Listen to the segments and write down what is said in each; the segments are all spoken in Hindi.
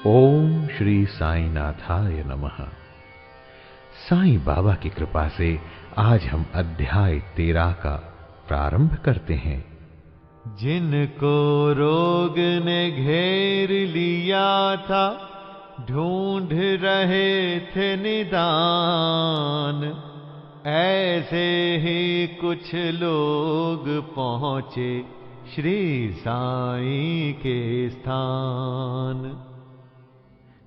ओम श्री साईनाथाय नमः। साईं बाबा की कृपा से आज हम अध्याय 13 का प्रारंभ करते हैं। जिनको रोग ने घेर लिया था, ढूंढ रहे थे निदान, ऐसे ही कुछ लोग पहुंचे श्री साईं के स्थान।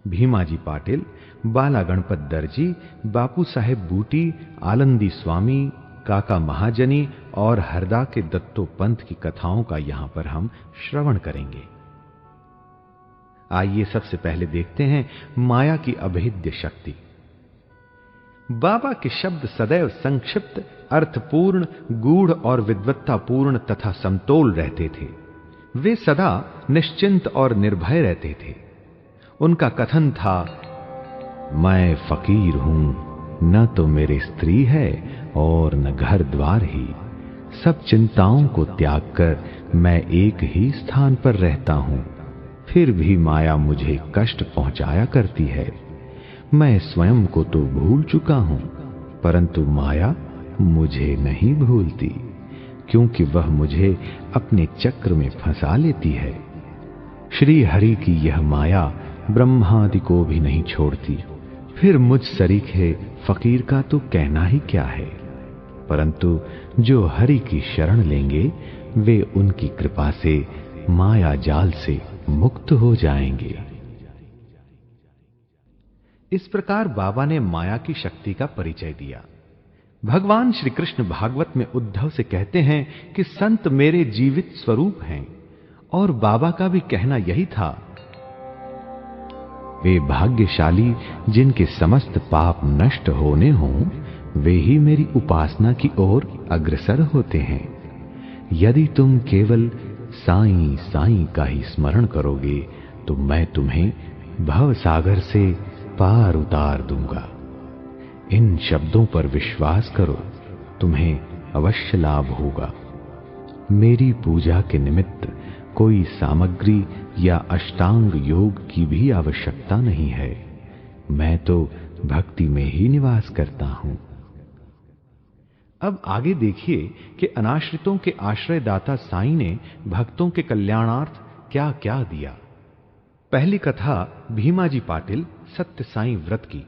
भीमाजी पाटिल, बाला गणपत दर्जी, बापू साहेब बूटी, आलंदी स्वामी, काका महाजनी और हरदा के दत्तो पंथ की कथाओं का यहां पर हम श्रवण करेंगे। आइए सबसे पहले देखते हैं माया की अभेद्य शक्ति। बाबा के शब्द सदैव संक्षिप्त, अर्थपूर्ण, गूढ़ और विद्वत्तापूर्ण तथा समतोल रहते थे। वे सदा निश्चिंत और निर्भय रहते थे। उनका कथन था, मैं फकीर हूं, न तो मेरी स्त्री है और न घर द्वार ही। सब चिंताओं को त्याग कर मैं एक ही स्थान पर रहता हूं, फिर भी माया मुझे कष्ट पहुंचाया करती है। मैं स्वयं को तो भूल चुका हूं, परंतु माया मुझे नहीं भूलती, क्योंकि वह मुझे अपने चक्र में फंसा लेती है। श्री हरि की यह माया ब्रह्मादि को भी नहीं छोड़ती, फिर मुझ सरीखे फकीर का तो कहना ही क्या है। परंतु जो हरि की शरण लेंगे वे उनकी कृपा से माया जाल से मुक्त हो जाएंगे। इस प्रकार बाबा ने माया की शक्ति का परिचय दिया। भगवान श्री कृष्ण भागवत में उद्धव से कहते हैं कि संत मेरे जीवित स्वरूप हैं, और बाबा का भी कहना यही था, वे भाग्यशाली जिनके समस्त पाप नष्ट होने हों, वे ही मेरी उपासना की ओर अग्रसर होते हैं। यदि तुम केवल साईं साईं का ही स्मरण करोगे तो मैं तुम्हें भव सागर से पार उतार दूंगा। इन शब्दों पर विश्वास करो, तुम्हें अवश्य लाभ होगा। मेरी पूजा के निमित्त कोई सामग्री या अष्टांग योग की भी आवश्यकता नहीं है। मैं तो भक्ति में ही निवास करता हूं। अब आगे देखिए कि अनाश्रितों के आश्रयदाता साईं ने भक्तों के कल्याणार्थ क्या क्या दिया। पहली कथा भीमाजी पाटिल सत्य साईं व्रत की।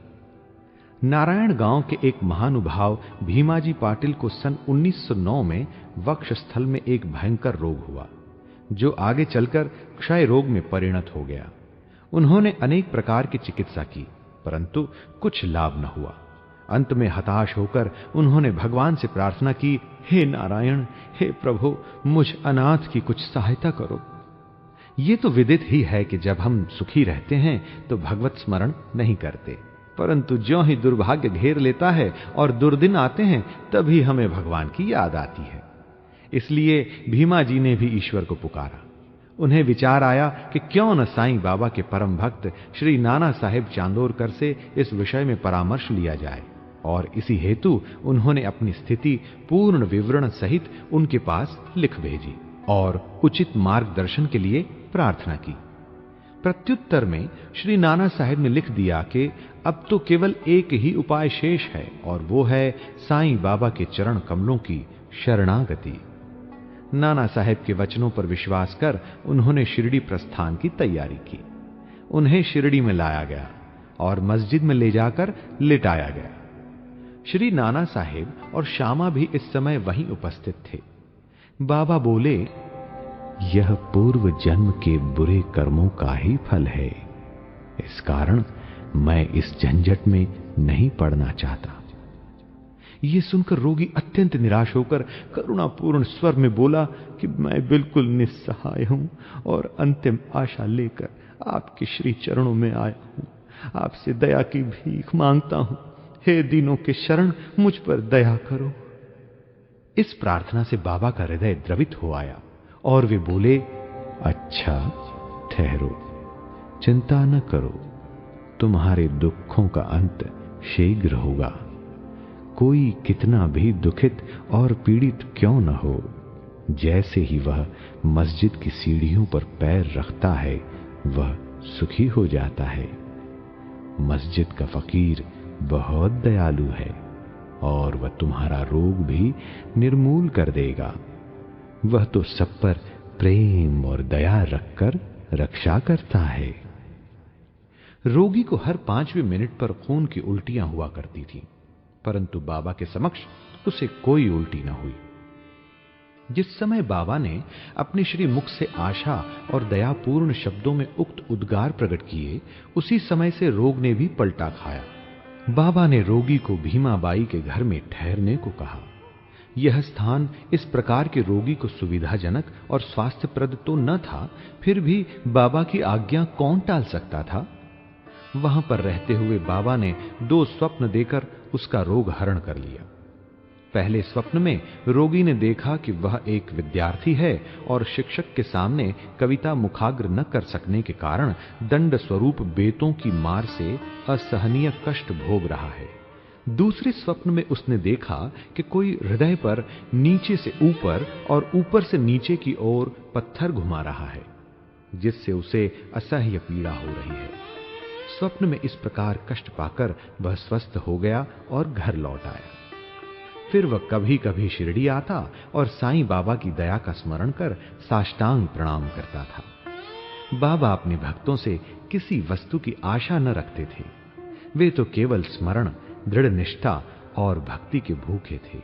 नारायण गांव के एक महानुभाव भीमाजी पाटिल को सन 1909 में वक्षस्थल में एक भयंकर रोग हुआ, जो आगे चलकर क्षय रोग में परिणत हो गया। उन्होंने अनेक प्रकार की चिकित्सा की, परंतु कुछ लाभ न हुआ। अंत में हताश होकर उन्होंने भगवान से प्रार्थना की, हे नारायण, हे प्रभु, मुझ अनाथ की कुछ सहायता करो। ये तो विदित ही है कि जब हम सुखी रहते हैं तो भगवत स्मरण नहीं करते, परंतु ज्यों ही दुर्भाग्य घेर लेता है और दुर्दिन आते हैं तभी हमें भगवान की याद आती है। इसलिए भीमा जी ने भी ईश्वर को पुकारा। उन्हें विचार आया कि क्यों न साईं बाबा के परम भक्त श्री नाना साहेब चांदोरकर से इस विषय में परामर्श लिया जाए, और इसी हेतु उन्होंने अपनी स्थिति पूर्ण विवरण सहित उनके पास लिख भेजी और उचित मार्गदर्शन के लिए प्रार्थना की। प्रत्युत्तर में श्री नाना साहेब ने लिख दिया कि अब तो केवल एक ही उपाय शेष है, और वो है साईं बाबा के चरण कमलों की शरणागति। नाना साहेब के वचनों पर विश्वास कर उन्होंने शिरडी प्रस्थान की तैयारी की। उन्हें शिरडी में लाया गया और मस्जिद में ले जाकर लिटाया गया। श्री नाना साहेब और श्यामा भी इस समय वहीं उपस्थित थे। बाबा बोले, यह पूर्व जन्म के बुरे कर्मों का ही फल है। इस कारण मैं इस झंझट में नहीं पड़ना चाहता। ये सुनकर रोगी अत्यंत निराश होकर करुणापूर्ण स्वर में बोला कि मैं बिल्कुल निस्सहाय हूं और अंतिम आशा लेकर आपके श्री चरणों में आया हूं। आपसे दया की भीख मांगता हूं। हे दीनों के शरण, मुझ पर दया करो। इस प्रार्थना से बाबा का हृदय द्रवित हो आया और वे बोले, अच्छा ठहरो, चिंता न करो, तुम्हारे दुखों का अंत शीघ्र होगा। कोई कितना भी दुखित और पीड़ित क्यों न हो, जैसे ही वह मस्जिद की सीढ़ियों पर पैर रखता है वह सुखी हो जाता है। मस्जिद का फकीर बहुत दयालु है और वह तुम्हारा रोग भी निर्मूल कर देगा। वह तो सब पर प्रेम और दया रखकर रक्षा करता है। रोगी को हर 5वें मिनट पर खून की उल्टियां हुआ करती थीं, परंतु बाबा के समक्ष उसे कोई उल्टी न हुई। जिस समय बाबा ने अपने श्री मुख से आशा और दयापूर्ण शब्दों में उक्त उद्गार प्रकट किए, उसी समय से रोग ने भी पलटा खाया। बाबा ने रोगी को भीमाबाई के घर में ठहरने को कहा। यह स्थान इस प्रकार के रोगी को सुविधाजनक और स्वास्थ्यप्रद तो न था, फिर भी बाबा की आज्ञा कौन टाल सकता था। वहां पर रहते हुए बाबा ने 2 स्वप्न देकर उसका रोग हरण कर लिया। पहले स्वप्न में रोगी ने देखा कि वह एक विद्यार्थी है और शिक्षक के सामने कविता मुखाग्र न कर सकने के कारण दंड स्वरूप बेतों की मार से असहनीय कष्ट भोग रहा है। दूसरे स्वप्न में उसने देखा कि कोई हृदय पर नीचे से ऊपर और ऊपर से नीचे की ओर पत्थर घुमा रहा है, जिससे उसे असह्य पीड़ा हो रही है। स्वप्न में इस प्रकार कष्ट पाकर वह स्वस्थ हो गया और घर लौट आया। फिर वह कभी कभी शिरडी आता और साईं बाबा की दया का स्मरण कर साष्टांग प्रणाम करता था। बाबा अपने भक्तों से किसी वस्तु की आशा न रखते थे। वे तो केवल स्मरण, दृढ़ निष्ठा और भक्ति के भूखे थे।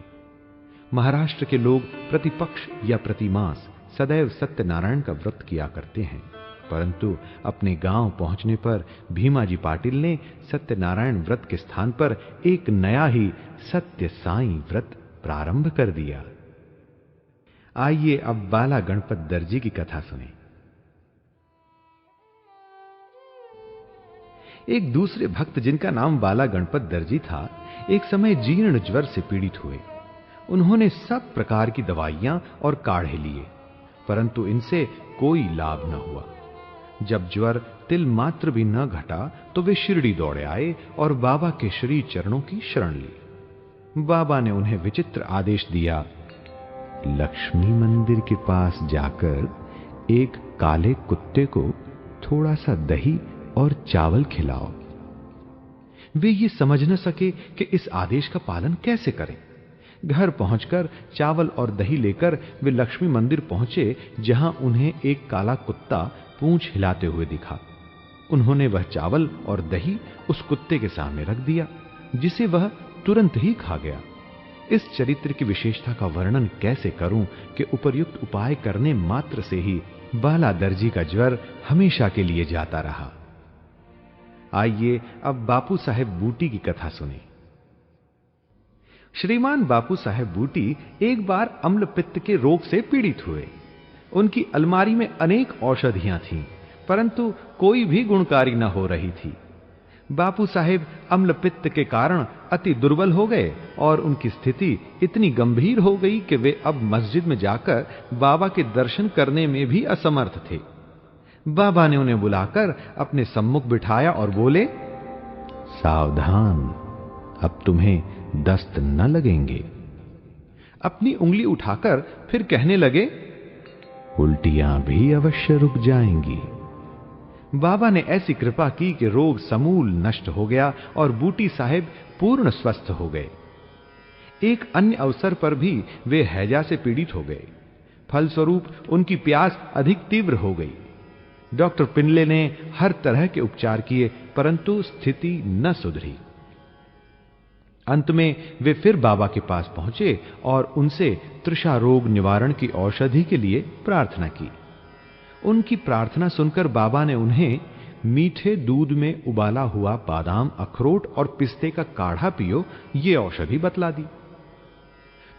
महाराष्ट्र के लोग प्रतिपक्ष या प्रतिमास सदैव सत्यनारायण का व्रत किया करते हैं, परंतु अपने गांव पहुंचने पर भीमाजी पाटिल ने सत्यनारायण व्रत के स्थान पर एक नया ही सत्य साईं व्रत प्रारंभ कर दिया। आइए अब बाला गणपत दर्जी की कथा सुने। एक दूसरे भक्त जिनका नाम बाला गणपत दर्जी था, एक समय जीर्ण ज्वर से पीड़ित हुए। उन्होंने सब प्रकार की दवाइयां और काढ़े लिए, परंतु इनसे कोई लाभ न हुआ। जब ज्वर तिल मात्र भी न घटा तो वे शिरडी दौड़े आए और बाबा के श्री चरणों की शरण ली। बाबा ने उन्हें विचित्र आदेश दिया, लक्ष्मी मंदिर के पास जाकर एक काले कुत्ते को थोड़ा सा दही और चावल खिलाओ। वे ये समझ न सके कि इस आदेश का पालन कैसे करें। घर पहुंचकर चावल और दही लेकर वे लक्ष्मी मंदिर पहुंचे, जहां उन्हें एक काला कुत्ता पूंछ हिलाते हुए दिखा। उन्होंने वह चावल और दही उस कुत्ते के सामने रख दिया, जिसे वह तुरंत ही खा गया। इस चरित्र की विशेषता का वर्णन कैसे करूं कि उपर्युक्त उपाय करने मात्र से ही बाला दर्जी का ज्वर हमेशा के लिए जाता रहा। आइए अब बापू साहेब बूटी की कथा सुने। श्रीमान बापू साहेब बूटी एक बार अम्ल पित्त के रोग से पीड़ित हुए। उनकी अलमारी में अनेक औषधियां थीं, परंतु कोई भी गुणकारी न हो रही थी। बापू साहेब अम्ल पित्त के कारण अति दुर्बल हो गए और उनकी स्थिति इतनी गंभीर हो गई कि वे अब मस्जिद में जाकर बाबा के दर्शन करने में भी असमर्थ थे। बाबा ने उन्हें बुलाकर अपने सम्मुख बिठाया और बोले, सावधान, अब तुम्हें दस्त न लगेंगे। अपनी उंगली उठाकर फिर कहने लगे, उल्टियां भी अवश्य रुक जाएंगी। बाबा ने ऐसी कृपा की कि रोग समूल नष्ट हो गया और बूटी साहेब पूर्ण स्वस्थ हो गए। एक अन्य अवसर पर भी वे हैजा से पीड़ित हो गए। फलस्वरूप उनकी प्यास अधिक तीव्र हो गई। डॉक्टर पिनले ने हर तरह के उपचार किए, परंतु स्थिति न सुधरी। अंत में वे फिर बाबा के पास पहुंचे और उनसे तृषा रोग निवारण की औषधि के लिए प्रार्थना की। उनकी प्रार्थना सुनकर बाबा ने उन्हें मीठे दूध में उबाला हुआ बादाम, अखरोट और पिस्ते का काढ़ा पियो, ये औषधि बतला दी।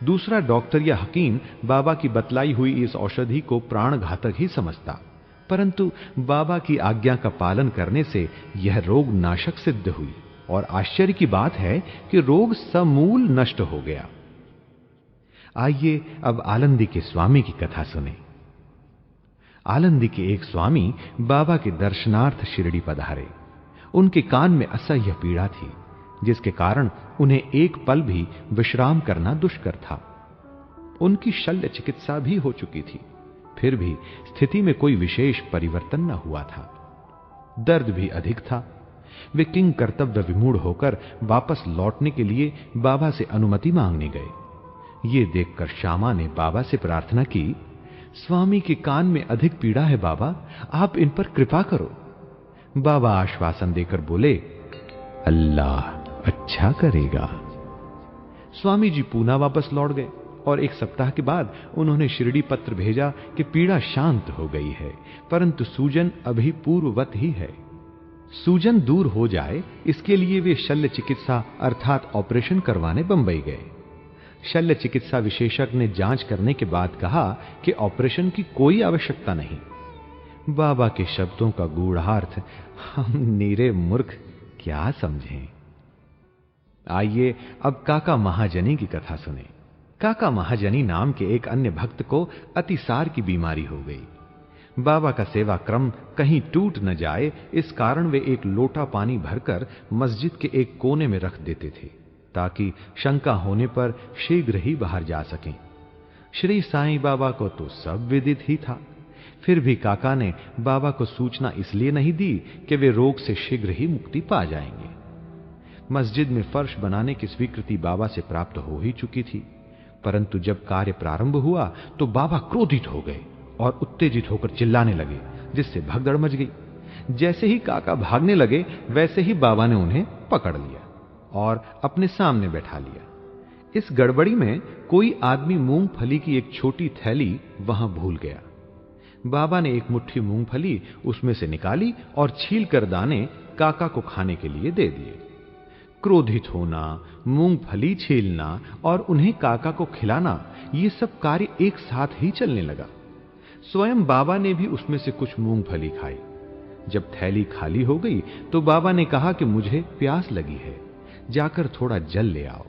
दूसरा डॉक्टर या हकीम बाबा की बतलाई हुई इस औषधि को प्राणघातक ही समझता, परंतु बाबा की आज्ञा का पालन करने से यह रोग नाशक सिद्ध हुई और आश्चर्य की बात है कि रोग समूल नष्ट हो गया। आइए अब आलंदी के स्वामी की कथा सुने। आलंदी के एक स्वामी बाबा के दर्शनार्थ शिरडी पधारे। उनके कान में असह्य पीड़ा थी, जिसके कारण उन्हें एक पल भी विश्राम करना दुष्कर था। उनकी शल्य चिकित्सा भी हो चुकी थी, फिर भी स्थिति में कोई विशेष परिवर्तन न हुआ था। दर्द भी अधिक था। वे किंग कर्तव्य विमूढ़ होकर वापस लौटने के लिए बाबा से अनुमति मांगने गए। ये देखकर श्यामा ने बाबा से प्रार्थना की, स्वामी के कान में अधिक पीड़ा है बाबा, आप इन पर कृपा करो। बाबा आश्वासन देकर बोले, अल्लाह अच्छा करेगा। स्वामी जी पूना वापस लौट गए और 1 सप्ताह के बाद उन्होंने शिरडी पत्र भेजा कि पीड़ा शांत हो गई है, परंतु सूजन अभी पूर्ववत ही है। सूजन दूर हो जाए इसके लिए वे शल्य चिकित्सा अर्थात ऑपरेशन करवाने बंबई गए। शल्य चिकित्सा विशेषज्ञ ने जांच करने के बाद कहा कि ऑपरेशन की कोई आवश्यकता नहीं। बाबा के शब्दों का गूढ़ार्थ हम नीरे मूर्ख क्या समझें। आइए अब काका महाजनी की कथा सुने। काका महाजनी नाम के एक अन्य भक्त को अतिसार की बीमारी हो गई। बाबा का सेवा क्रम कहीं टूट न जाए इस कारण वे एक लोटा पानी भरकर मस्जिद के एक कोने में रख देते थे ताकि शंका होने पर शीघ्र ही बाहर जा सकें। श्री साईं बाबा को तो सब विदित ही था, फिर भी काका ने बाबा को सूचना इसलिए नहीं दी कि वे रोग से शीघ्र ही मुक्ति पा जाएंगे। मस्जिद में फर्श बनाने की स्वीकृति बाबा से प्राप्त हो ही चुकी थी, परंतु जब कार्य प्रारंभ हुआ तो बाबा क्रोधित हो गए और उत्तेजित होकर चिल्लाने लगे, जिससे भगदड़ मच गई। जैसे ही काका भागने लगे वैसे ही बाबा ने उन्हें पकड़ लिया और अपने सामने बैठा लिया। इस गड़बड़ी में कोई आदमी मूंगफली की एक छोटी थैली वहां भूल गया। बाबा ने एक मुट्ठी मूंगफली उसमें से निकाली और छीलकर दाने काका को खाने के लिए दे दिए। क्रोधित होना, मूंगफली छीलना और उन्हें काका को खिलाना, ये सब कार्य एक साथ ही चलने लगा। स्वयं बाबा ने भी उसमें से कुछ मूंगफली खाई। जब थैली खाली हो गई तो बाबा ने कहा कि मुझे प्यास लगी है, जाकर थोड़ा जल ले आओ।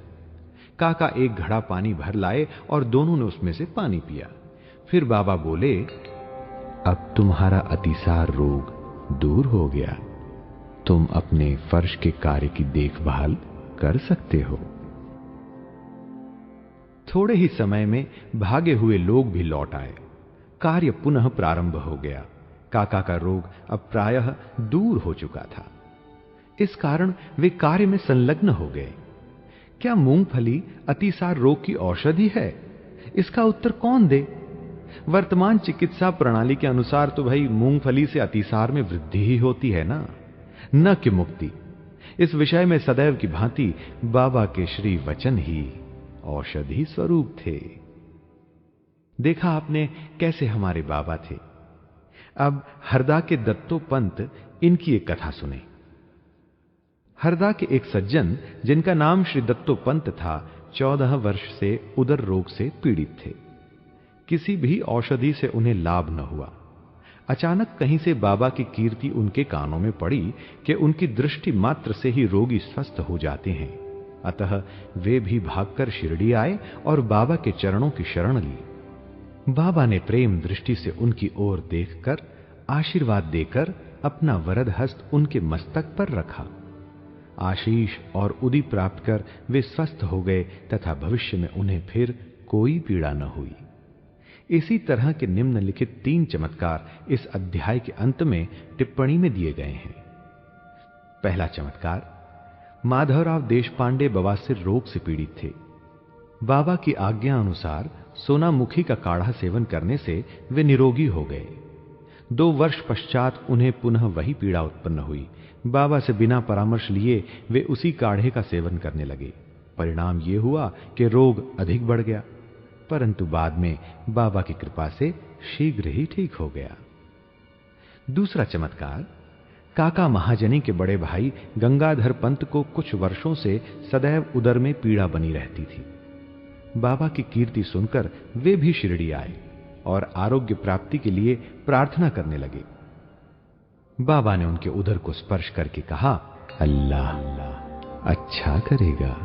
काका एक घड़ा पानी भर लाए और दोनों ने उसमें से पानी पिया। फिर बाबा बोले, अब तुम्हारा अतिसार रोग दूर हो गया, तुम अपने फर्श के कार्य की देखभाल कर सकते हो। थोड़े ही समय में भागे हुए लोग भी लौट आए। कार्य पुनः प्रारंभ हो गया। काका का रोग अब प्रायः दूर हो चुका था। इस कारण वे कार्य में संलग्न हो गए। क्या मूंगफली अतिसार रोग की औषधि है? इसका उत्तर कौन दे? वर्तमान चिकित्सा प्रणाली के अनुसार तो भाई मूंगफली से अतिसार में वृद्धि ही होती है ना, न कि मुक्ति। इस विषय में सदैव की भांति बाबा के श्री वचन ही औषधि स्वरूप थे। देखा आपने कैसे हमारे बाबा थे। अब हरदा के दत्तो पंत, इनकी एक कथा सुने। हरदा के एक सज्जन जिनका नाम श्री दत्तो पंत था, 14 वर्ष से उदर रोग से पीड़ित थे। किसी भी औषधि से उन्हें लाभ न हुआ। अचानक कहीं से बाबा की कीर्ति उनके कानों में पड़ी कि उनकी दृष्टि मात्र से ही रोगी स्वस्थ हो जाते हैं। अतः वे भी भागकर शिरडी आए और बाबा के चरणों की शरण ली। बाबा ने प्रेम दृष्टि से उनकी ओर देखकर आशीर्वाद देकर अपना वरद हस्त उनके मस्तक पर रखा। आशीष और उदी प्राप्त कर वे स्वस्थ हो गए तथा भविष्य में उन्हें फिर कोई पीड़ा न हुई। इसी तरह के निम्नलिखित 3 चमत्कार इस अध्याय के अंत में टिप्पणी में दिए गए हैं। पहला चमत्कार, माधवराव देशपांडे बवासीर रोग से पीड़ित थे। बाबा की आज्ञा अनुसार सोनामुखी का काढ़ा सेवन करने से वे निरोगी हो गए। 2 वर्ष पश्चात उन्हें पुनः वही पीड़ा उत्पन्न हुई। बाबा से बिना परामर्श लिए वे उसी काढ़े का सेवन करने लगे। परिणाम यह हुआ कि रोग अधिक बढ़ गया, परंतु बाद में बाबा की कृपा से शीघ्र ही ठीक हो गया। दूसरा चमत्कार, काका महाजनी के बड़े भाई गंगाधर पंत को कुछ वर्षों से सदैव उदर में पीड़ा बनी रहती थी। बाबा की कीर्ति सुनकर वे भी शिरडी आए और आरोग्य प्राप्ति के लिए प्रार्थना करने लगे। बाबा ने उनके उदर को स्पर्श करके कहा, अल्लाह अच्छा करेगा।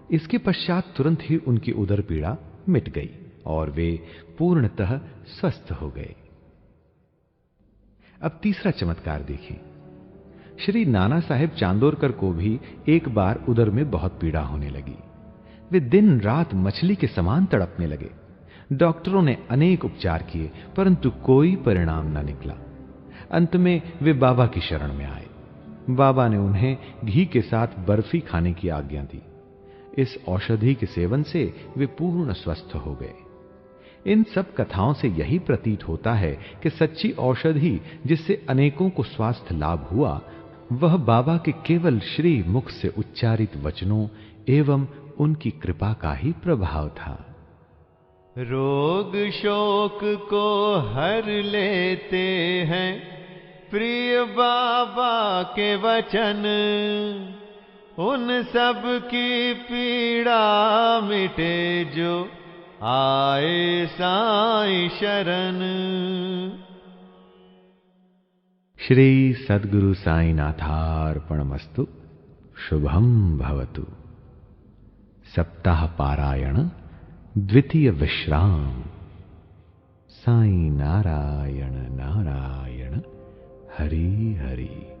इसके पश्चात तुरंत ही उनकी उदर पीड़ा मिट गई और वे पूर्णतः स्वस्थ हो गए। अब तीसरा चमत्कार देखें। श्री नाना साहेब चांदोरकर को भी एक बार उदर में बहुत पीड़ा होने लगी। वे दिन रात मछली के समान तड़पने लगे। डॉक्टरों ने अनेक उपचार किए परंतु कोई परिणाम न निकला। अंत में वे बाबा की शरण में आए। बाबा ने उन्हें घी के साथ बर्फी खाने की आज्ञा दी। इस औषधि के सेवन से वे पूर्ण स्वस्थ हो गए। इन सब कथाओं से यही प्रतीत होता है कि सच्ची औषधि जिससे अनेकों को स्वास्थ्य लाभ हुआ, वह बाबा के केवल श्री मुख से उच्चारित वचनों एवं उनकी कृपा का ही प्रभाव था। रोग शोक को हर लेते हैं प्रिय बाबा के वचन, उन सब की पीड़ा मिटे जो आए साईं शरण। श्री सद्गुरु साईनाथार्पणमस्तु। शुभम भवतु। सप्ताह पारायण द्वितीय विश्राम। साईं नारायण नारायण हरि हरि।